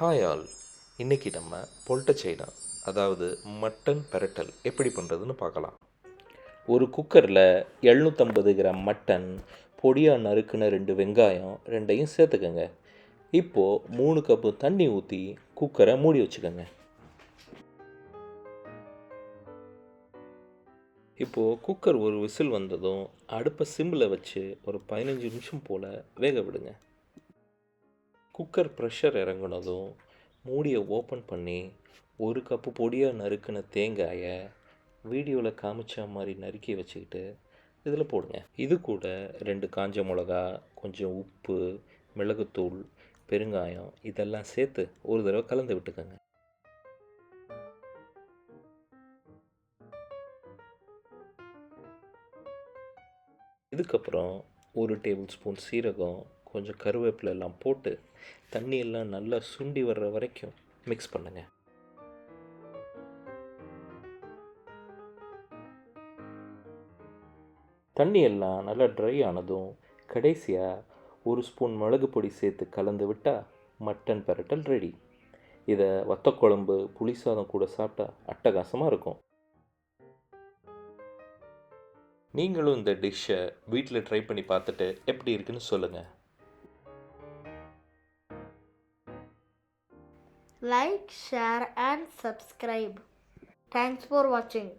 Hi all. இன்றைக்கி நம்ம பொல்ட்டச்சைனா அதாவது மட்டன் பெரட்டல் எப்படி பண்ணுறதுன்னு பார்க்கலாம். ஒரு குக்கரில் 750 கிராம் மட்டன், பொடியாக நறுக்குன 2 வெங்காயம் ரெண்டையும் சேர்த்துக்கோங்க. இப்போது 3 கப்பு தண்ணி ஊற்றி குக்கரை மூடி வச்சுக்கோங்க. இப்போது குக்கர் ஒரு விசில் வந்ததும் அடுப்பை சிம்மில் வச்சு ஒரு 15 நிமிஷம் போல் வேக விடுங்க. குக்கர் ப்ரெஷர் இறங்குனதும் மூடியை ஓப்பன் பண்ணி 1 கப்பு பொடியாக நறுக்கின தேங்காயை வீடியோவில் காமிச்ச மாதிரி நறுக்கி வச்சுக்கிட்டு இதில் போடுங்க. இது கூட 2 காஞ்ச மிளகா, கொஞ்சம் உப்பு, மிளகுத்தூள், பெருங்காயம் இதெல்லாம் சேர்த்து ஒரு தடவை கலந்து விட்டுக்கோங்க. இதுக்கப்புறம் 1 டேபிள் ஸ்பூன் சீரகம், கொஞ்சம் கருவேப்பிலை எல்லாம் போட்டு தண்ணியெல்லாம் நல்லா சுண்டி வர்ற வரைக்கும் மிக்ஸ் பண்ணுங்கள். தண்ணி எல்லாம் நல்லா ட்ரை ஆனதும் கடைசியாக 1 ஸ்பூன் மிளகு பொடி சேர்த்து கலந்து விட்டால் மட்டன் பெரட்டல் ரெடி. இதை வத்தக்குழம்பு, புளி சாதம் கூட சாப்பிட்டா அட்டகாசமாக இருக்கும். நீங்களும் இந்த டிஷ்ஷை வீட்டில் ட்ரை பண்ணி பார்த்துட்டு எப்படி இருக்குன்னு சொல்லுங்கள். Like, share and subscribe. Thanks for watching.